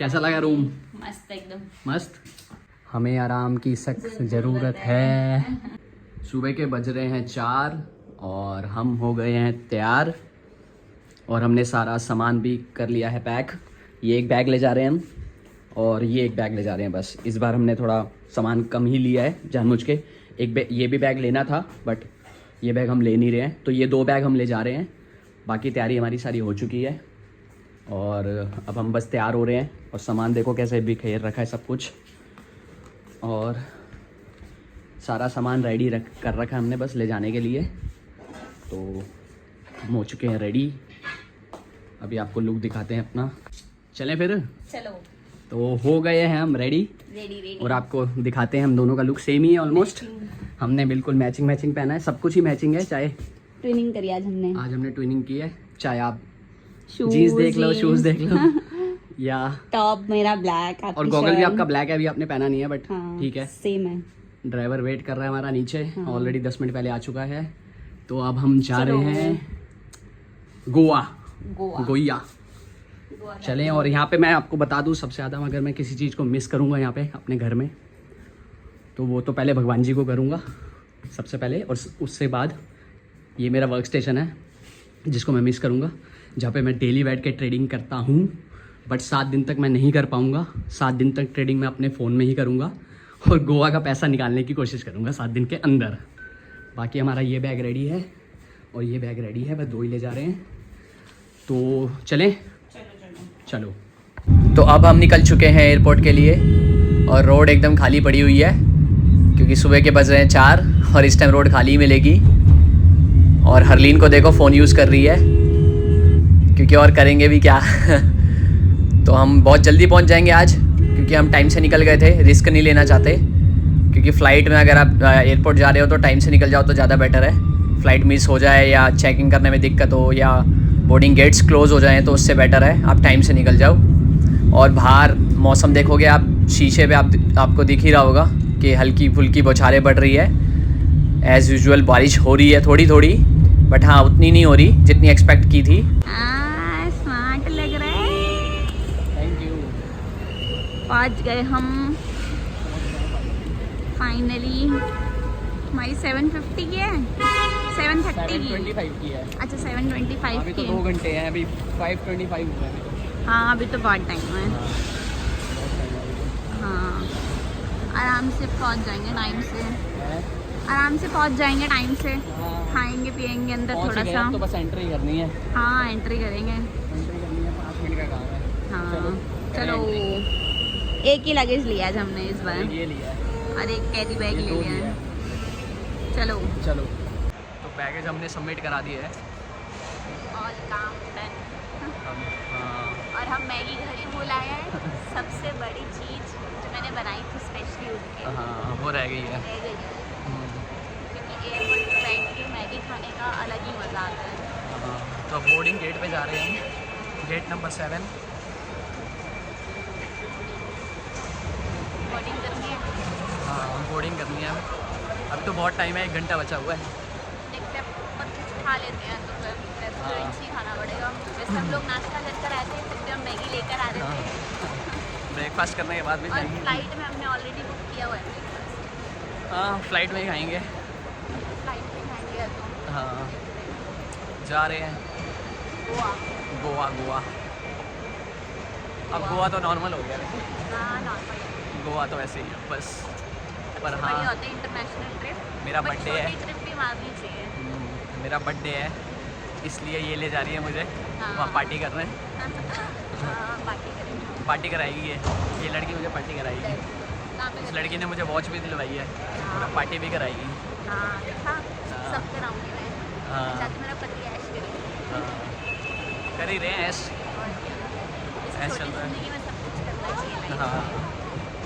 कैसा लगा रूम? मस्त एकदम मस्त। हमें आराम की सख्त ज़रूरत है। सुबह के बज रहे हैं 4 और हम हो गए हैं तैयार और हमने सारा सामान भी कर लिया है पैक। ये एक बैग ले जा रहे हैं हम और ये एक बैग ले जा रहे हैं। बस इस बार हमने थोड़ा सामान कम ही लिया है जानबूझ के। ये भी बैग लेना था बट ये बैग हम ले नहीं रहे हैं, तो ये 2 बैग हम ले जा रहे हैं। बाकी तैयारी हमारी सारी हो चुकी है और अब हम बस तैयार हो रहे हैं। और सामान देखो कैसे बिखेर रखा है सब कुछ, और सारा सामान रेडी कर रखा है हमने बस ले जाने के लिए। तो हम हो चुके हैं रेडी। अभी आपको लुक दिखाते हैं अपना। चलें फिर? चलो। तो हो गए हैं हम रेडी और आपको दिखाते हैं। हम दोनों का लुक सेम ही है ऑलमोस्ट। हमने बिल्कुल मैचिंग पहना है, सब कुछ ही मैचिंग है। चाहे ट्विनिंग करी आज हमने ट्विनिंग की है। चाहे आप जीन्स देख लो, शूज देख लो या टॉप मेरा ब्लैक और गॉगल भी आपका ब्लैक है। अभी आपने पहना नहीं है बट ठीक है, सेम है। ड्राइवर वेट कर रहा है हमारा नीचे, ऑलरेडी 10 मिनट पहले आ चुका है। तो अब हम जा रहे हैं गोया। चलें। और यहाँ पे मैं आपको बता दूँ, सबसे ज़्यादा अगर मैं किसी चीज़ को मिस करूँगा यहाँ पे अपने घर में, तो वो तो पहले भगवान जी को करूँगा सबसे पहले, और उससे बाद ये मेरा वर्क स्टेशन है जिसको मैं मिस करूँगा, जहाँ पे मैं डेली बैठ के ट्रेडिंग करता हूँ। बट 7 दिन तक मैं नहीं कर पाऊँगा। 7 दिन तक ट्रेडिंग मैं अपने फ़ोन में ही करूँगा और गोवा का पैसा निकालने की कोशिश करूँगा 7 दिन के अंदर। बाकी हमारा ये बैग रेडी है और ये बैग रेडी है, बस 2 ही ले जा रहे हैं। तो चलें? चलो। तो अब हम निकल चुके हैं एयरपोर्ट के लिए और रोड एकदम खाली पड़ी हुई है क्योंकि सुबह के बज रहे हैं 4 और इस टाइम रोड खाली मिलेगी। और हरलीन को देखो फ़ोन यूज़ कर रही है क्योंकि और करेंगे भी क्या तो हम बहुत जल्दी पहुंच जाएंगे आज क्योंकि हम टाइम से निकल गए थे। रिस्क नहीं लेना चाहते क्योंकि फ़्लाइट में अगर आप एयरपोर्ट जा रहे हो तो टाइम से निकल जाओ तो ज़्यादा बेटर है। फ़्लाइट मिस हो जाए या चेकिंग करने में दिक्कत हो या बोर्डिंग गेट्स क्लोज़ हो जाएँ तो उससे बेटर है आप टाइम से निकल जाओ। और बाहर मौसम देखोगे आप, शीशे पे आपको दिख ही रहा होगा कि हल्की फुल्की बौछारें पड़ रही है। एज़ यूजुअल बारिश हो रही है थोड़ी थोड़ी, बट हाँ उतनी नहीं हो रही जितनी एक्सपेक्ट की थी। स्मार्ट लग रहा है। Thank you. पहुंच गए हम फाइनली। हमारी 750 की है, 730 की, 725 की है। अच्छा 725 अभी तो की। 2 घंटे हैं, अभी 5:25 हुआ है। हाँ अभी तो बहुत टाइम है। हाँ आराम से पहुंच जाएंगे टाइम से, आराम से पहुंच जाएंगे टाइम से। खाएंगे पिएंगे अंदर थोड़ा सा, तो बस एंट्री करनी है। हाँ एंट्री करेंगे। 5 मिनट का काम है। हाँ चलो। एक ही लगेज लिया आज हमने इस बार, ये लिया है और एक कैरी बैग ले लिया है। चलो तो बैगेज हमने सबमिट करा दिया है और काम डन। और हम मैगी घर ही भूल आए हैं। सबसे बड़ी चीज़ जो मैंने बनाई थी स्पेशली उनके, हाँ वो रह गई है। रह गई है। क्योंकि एयरपोर्ट पर बैठ के मैगी खाने का अलग ही मज़ा आता है। तो अब बोर्डिंग गेट पे जा रहे हैं, गेट नंबर 7। बोर्डिंग करनी है। हाँ बोर्डिंग करनी है। अभी तो बहुत टाइम है, 1 घंटा बचा हुआ है। देखते हैं और कुछ खा लेते हैं तो फिर रेस्टोरेंट से ही खाना पड़ेगा। वैसे हम लोग नाश्ता लेकर आए थे, फिर हम मैगी लेकर आ रहे थे। ब्रेकफास्ट करने के बाद भी और जाएंगे। फ्लाइट में हमने ऑलरेडी बुक किया हुआ है ब्रेकफास्ट। हाँ फ्लाइट में ही खाएंगे। फ्लाइट में खाएंगे तो हाँ जा रहे हैं गोवा। अब गोवा तो नॉर्मल हो गया वैसे। हाँ नॉर्मल। गोवा तो वैसे ही है बस। पर हाँ बढ़िया होते हैं इंटरनेशनल ट्रिप। मेरा बर्थडे है। ट्रिप भी मारनी चाहिए। मेरा बर्थडे है इसलिए ये ले जा रही है मुझे। हाँ। वहाँ पार्टी कर रहे हैं। हाँ पार्टी करेंगे। पार्टी कराएगी ये लड़की मुझे पार्टी कराएगी। इस लड़की ने मुझे वॉच भी दिलवाई है और पार्टी भी कराएगी। हाँ देखा, सब कराऊंगी मैं। हाँ। ताकि मेरा पति ऐश करे। कर ही रहे हैं ऐश। इस ऐश छोटी चल रहा है। जिंदगी में सब कुछ करना चाहिए लाइफ में। हाँ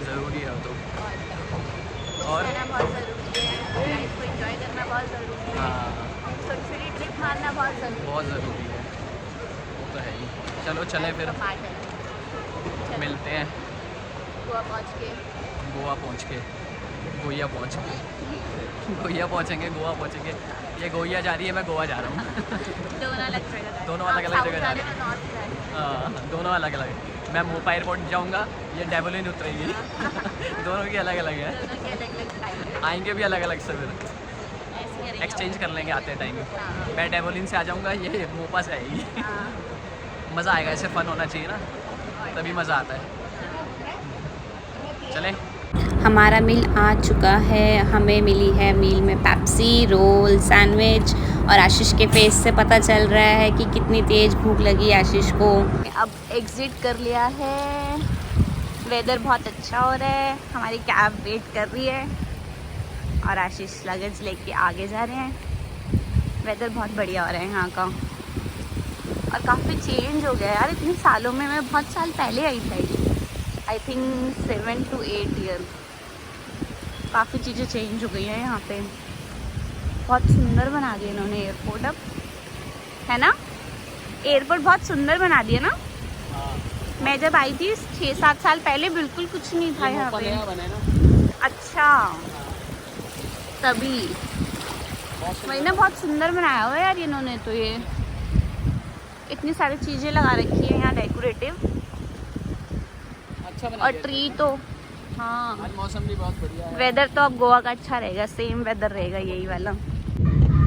ज़रूरी है वो तो। और रहना बहुत ज़रूरी है, लाइफ को एंजॉय करना बहुत ज़रूरी है। हाँ छोटी छोटी ट्रिप मारना बहुत ज़रूरी है। बहुत ज़रूरी है, वो तो है ही। चलो चलें फिर, लाइफ का पार्ट है। चलो, मिलते हैं गोवा पहुँच के। गोवा पहुँच के गोया पहुँचेंगे, गोवा पहुँचेंगे। ये गोया जा रही है, मैं गोवा जा रहा हूँ। दोनों अलग जगह। दोनों अलग अलग जगह जा रहे हैं। हैं। हाँ दोनों अलग अलग। मैं मोपा एयरपोर्ट जाऊँगा, ये डेवलिन उतरेगी। दोनों की अलग अलग है, दोनों के अलग-अलग फ्लाइट है। आएंगे भी अलग अलग से, फिर ऐसे करेंगे एक्सचेंज कर लेंगे आते टाइम। हाँ। मैं डेवलिन से आ जाऊँगा, ये मोपा से आएगी। हाँ। मज़ा आएगा, ऐसे फ़न होना चाहिए ना, तभी मज़ा आता है। चले। हमारा मील आ चुका है। हमें मिली है मील में पेप्सी, रोल, सैंडविच और आशीष के फेस से पता चल रहा है कि कितनी तेज़ भूख लगी आशीष को। अब एग्ज़िट कर लिया है। वेदर बहुत अच्छा हो रहा है। हमारी कैब वेट कर रही है और आशीष लगेज लेके आगे जा रहे हैं। वेदर बहुत बढ़िया हो रहा है यहाँ का और काफ़ी चेंज हो गया यार इतने सालों में। मैं बहुत साल पहले आई थी, आई थिंक 7 to 8 ईयर। काफ़ी चीज़ें चेंज हो गई हैं यहाँ पे। बहुत सुंदर बना दिया इन्होंने एयरपोर्ट अब, है ना? एयरपोर्ट बहुत सुंदर बना दिया ना। मैं जब आई थी 6-7 साल पहले बिल्कुल कुछ नहीं था यहाँ पे। अच्छा, तभी वही ना, बहुत सुंदर बनाया हुआ है यार इन्होंने तो। ये इतनी सारी चीज़ें लगा रखी है यहाँ डेकोरेटिव, अच्छा बना और दिया। ट्री तो हाँ। आज मौसम भी बहुत बढ़िया है। वेदर तो अब गोवा का अच्छा रहेगा, सेम वेदर रहेगा यही वाला।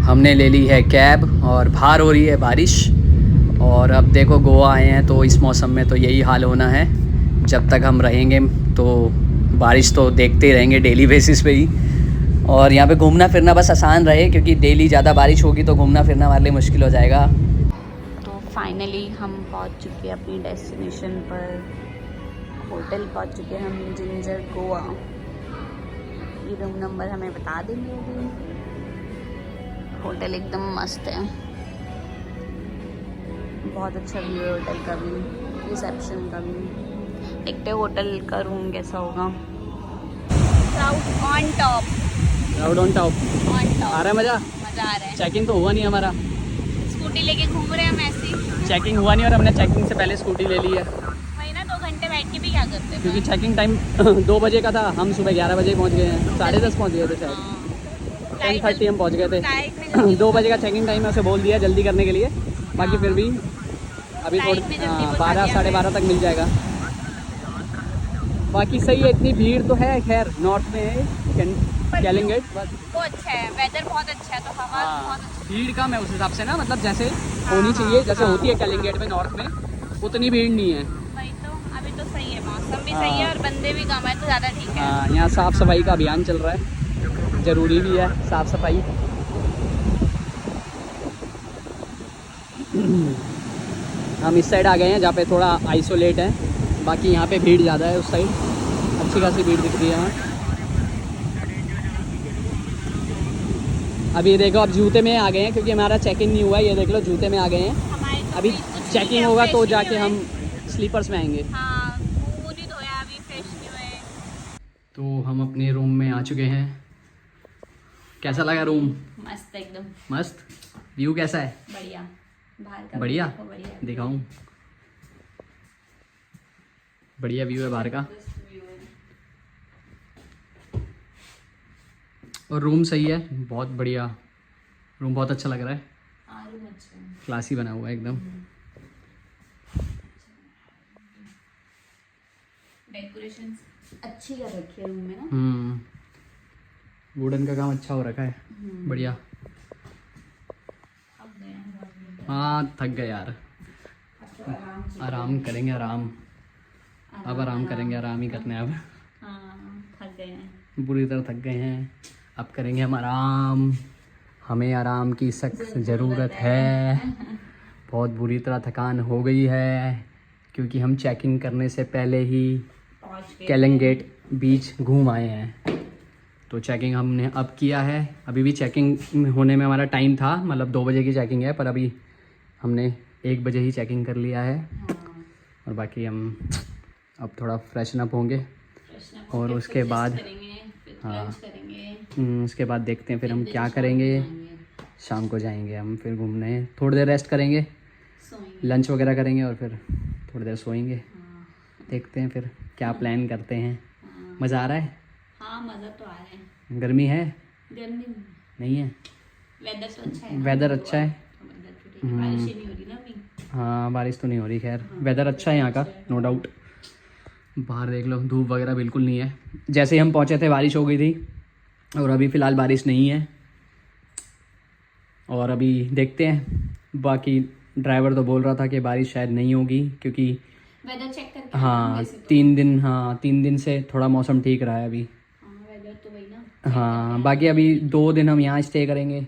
हमने ले ली है कैब और बाहर हो रही है बारिश। और अब देखो गोवा आए हैं तो इस मौसम में तो यही हाल होना है। जब तक हम रहेंगे तो बारिश तो देखते ही रहेंगे डेली बेसिस पे ही। और यहाँ पे घूमना फिरना बस आसान रहे, क्योंकि डेली ज़्यादा बारिश होगी तो घूमना फिरना हमारे लिए मुश्किल हो जाएगा। तो फाइनली हम पहुंच चुके हैं अपनी डेस्टिनेशन पर। होटल पहुंच चुके हैं हम, जिंजर गोवा। ये रूम नंबर हमें बता देंगे अभी। होटल एकदम मस्त है, बहुत अच्छा व्यू है होटल का भी, रिसेप्शन का भी। देखते हैं होटल का रूम कैसा होगा। Crowd on top, crowd on top. On top. आ रहा है मज़ा? मज़ा आ रहा है। चेकिंग तो हुआ नहीं हमारा, स्कूटी लेके घूम रहे हैं हम ऐसे ही। चेकिंग हुआ नहीं और हमने चेकिंग से पहले स्कूटी ले ली है। वही ना, 2 घंटे बैठ के भी क्या करते हैं। क्योंकि चेकिंग टाइम 2 बजे का था, हम सुबह 11 बजे पहुँच गए हैं। 10:30 पहुँच गए थे शायद, 10:30 हम पहुँच गए थे। 2 बजे का चेकिंग टाइम है, उसे बोल दिया जल्दी करने के लिए। बाकी फिर भी अभी थोड़ी 12 साढ़े 12 तक मिल जाएगा। बाकी सही है, इतनी भीड़ तो है खैर, नॉर्थ में है कैलिंगेट, बस वो अच्छा है, वेदर बहुत अच्छा है तो हवा बहुत अच्छी भीड़ कम है उस हिसाब से ना, मतलब जैसे होनी चाहिए, जैसे होती है कैलिंगेट में नॉर्थ में, उतनी भीड़ नहीं है। है। वही तो, अभी तो सही है, मौसम भी सही है और बंदे भी कम है तो ज़्यादा ठीक है। हाँ, यहाँ साफ़ सफाई का अभियान चल रहा है, ज़रूरी भी है साफ़ सफाई। हम इस साइड आ गए हैं जहाँ पे थोड़ा आइसोलेट है, बाकी यहाँ पे भीड़ ज़्यादा है। उस साइड अच्छी खासी भीड़ दिख रही है यहाँ। अभी देखो, अब जूते में आ गए हैं क्योंकि हमारा चेकिंग नहीं हुआ है। ये देख लो, जूते में आ गए हैं। हमारे तो अभी कुछ नहीं चेकिंग है, होगा fresh तो नहीं जाके हुए। हम स्लीपर्स में आएंगे। हाँ, मुँह नहीं धोया अभी, फ्रेश नहीं हुए। तो हम अपने रूम में आ चुके हैं। कैसा लगा रूम? मस्त एकदम, मस्त। व्यू कैसा है? बढ़िया। बाहर का बढ़िया, देखो, बढ़िया दिखाऊं? बढ़िया व्यू है बाहर का, और रूम सही है, बहुत बढ़िया रूम, बहुत अच्छा लग रहा है। क्लासी बना हुआ है एकदम। डेकोरेशन अच्छी कर रखी है रूम में ना। वुडन का काम अच्छा हो रखा है, बढ़िया। हाँ, थक गए यार, आराम करेंगे, आराम करेंगे, आराम ही करना है अब। हाँ, थक गए हैं, बुरी तरह थक गए हैं, अब करेंगे हम आराम। हमें आराम की सख्त ज़रूरत है। बहुत बुरी तरह थकान हो गई है, क्योंकि हम चेकिंग करने से पहले ही कैलिंगेट बीच घूम आए हैं। तो चेकिंग हमने अब किया है, अभी भी चेकिंग होने में हमारा टाइम था, मतलब 2 बजे की चेकिंग है, पर अभी हमने 1 बजे ही चेकिंग कर लिया है। और बाकी हम अब थोड़ा फ्रेशन अप होंगे और उसके बाद उसके बाद देखते हैं फिर हम क्या करेंगे। शाम को जाएंगे हम फिर घूमने, थोड़ी देर रेस्ट करेंगे, लंच वगैरह करेंगे और फिर थोड़ी देर सोएंगे। देखते हैं फिर क्या प्लान करते हैं। मज़ा आ रहा है? हाँ, मज़ा तो आ रहा है। गर्मी है? गर्मी नहीं है, वेदर तो अच्छा है। वेदर अच्छा है। बारिश ही नहीं हो रही ना अभी। हाँ, बारिश तो नहीं हो रही खैर, वेदर अच्छा है यहाँ का, नो डाउट। बाहर देख लो, धूप वगैरह बिल्कुल नहीं है। जैसे ही हम पहुंचे थे बारिश हो गई थी, और अभी फ़िलहाल बारिश नहीं है। और अभी देखते हैं, बाकी ड्राइवर तो बोल रहा था कि बारिश शायद नहीं होगी, क्योंकि वेदर चेक करके हाँ वैसे तो। 3 दिन से थोड़ा मौसम ठीक रहा है अभी। वेदर तो वही ना। हाँ, बाकी अभी 2 दिन हम यहाँ स्टे करेंगे,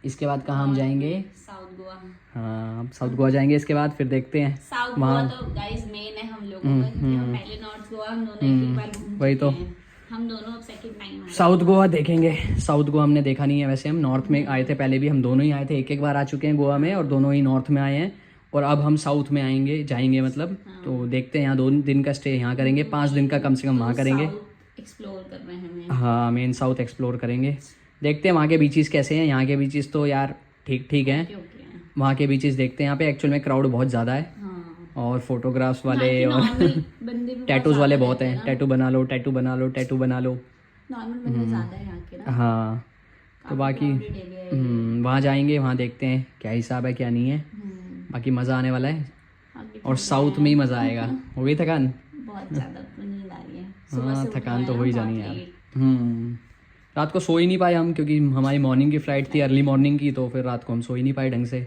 इसके बाद कहाँ हम जाएंगे? साउथ गोवा। हाँ, साउथ गोवा जाएंगे, इसके बाद फिर देखते हैं साउथ गोवा तो गाइस मेन है हम लोगों का, क्योंकि हम पहले नॉर्थ गोवा हम दोनों एक बार घूम वही चुके तो। हैं। हम दोनों अब सेकंड टाइम आए। साउथ गोवा देखेंगे। साउथ गोवा हमने देखा नहीं है वैसे, हम नॉर्थ में आए थे पहले भी, हम दोनों ही आए थे, एक बार आ चुके हैं गोवा में, और दोनों ही नॉर्थ में आए हैं। और अब हम साउथ में जाएंगे मतलब। तो देखते हैं, यहाँ 2 दिन का स्टे यहाँ करेंगे, 5 दिन का कम से कम वहाँ करेंगे। एक्सप्लोर कर रहे हैं। हाँ, मेन साउथ एक्सप्लोर करेंगे। देखते हैं वहाँ के बीचेस कैसे हैं। यहाँ के बीचेस तो यार ठीक हैं। वहाँ के बीचेस देखते हैं। यहाँ पे एक्चुअल में क्राउड बहुत ज़्यादा है, और फोटोग्राफ्स वाले और टैटूज वाले बहुत हैं। टैटू बना लो, टैटू बना लो, टैटू बना लो। नॉर्मल बंदे ज्यादा है यहाँ के ना। हाँ, तो बाकी वहाँ जाएंगे, वहाँ देखते हैं क्या हिसाब है क्या नहीं है। बाकी मज़ा आने वाला है, और साउथ में ही मज़ा आएगा। हो गई थकान? बहुत ज्यादा नींद आ रही है। हाँ, थकान तो हो ही जानी है यार। रात को सो ही नहीं पाए हम, क्योंकि हमारी मॉर्निंग की फ़्लाइट थी, अर्ली मॉर्निंग की, तो फिर रात को हम सो ही नहीं पाए ढंग से।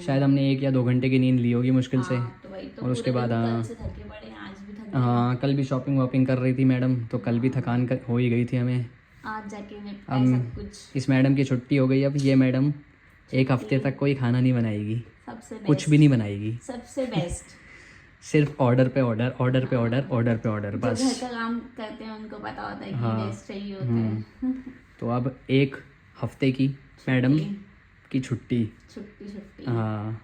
शायद हमने 1 या 2 घंटे की नींद ली होगी मुश्किल से। और उसके बाद हाँ, कल भी शॉपिंग वॉपिंग कर रही थी मैडम, तो कल भी थकान हो ही गई थी हमें। आज जाके अब इस मैडम की छुट्टी हो गई। अब ये मैडम 1 हफ्ते तक कोई खाना नहीं बनाएगी, कुछ भी नहीं बनाएगी। सबसे बेस्ट। सिर्फ ऑर्डर पे ऑर्डर, ऑर्डर पे ऑर्डर, ऑर्डर पे ऑर्डर, बस। घर का काम करते हैं उनको पता होता है कि रेस्ट चाहिए होता है। तो अब 1 हफ्ते की मैडम की छुट्टी। हाँ,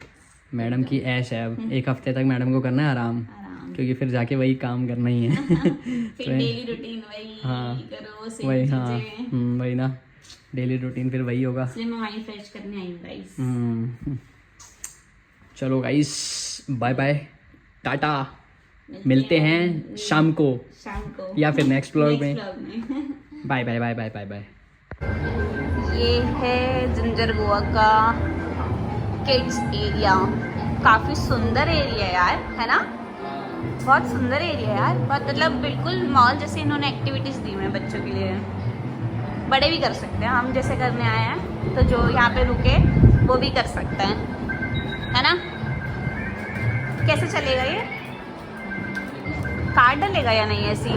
मैडम की ऐश है। अब 1 हफ्ते तक मैडम को करना है आराम, क्योंकि फिर जाके वही काम करना ही है। फिर डेली रूटीन वही करो, सेम वही। हाँ, वही ना, डेली रूटीन फिर वही होगा। इसलिए मैं वहीं फ्रेश करने आई हूँ गाइस। चलो गाइस, बाय बाय, टाटा। मिलते हैं शाम को या फिर नेक्स्ट व्लॉग में। Bye bye bye bye bye bye. ये है जिंजर गोवा का किड्स एरिया। काफ़ी सुंदर एरिया है यार, है ना? बहुत सुंदर एरिया है यार, बहुत मतलब बिल्कुल मॉल जैसे इन्होंने एक्टिविटीज़ दी हुई हैं बच्चों के लिए। बड़े भी कर सकते हैं, हम जैसे करने आए हैं तो जो यहाँ पे रुके वो भी कर सकते हैं, है ना? कैसे चलेगा ये? कार्ड डलेगा या नहीं? ऐसी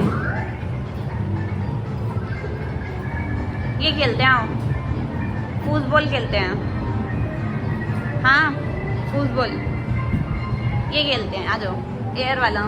ये खेलते हैं, आओ फुटबॉल खेलते हैं। हाँ, फुटबॉल ये खेलते हैं, आ जाओ। एयर वाला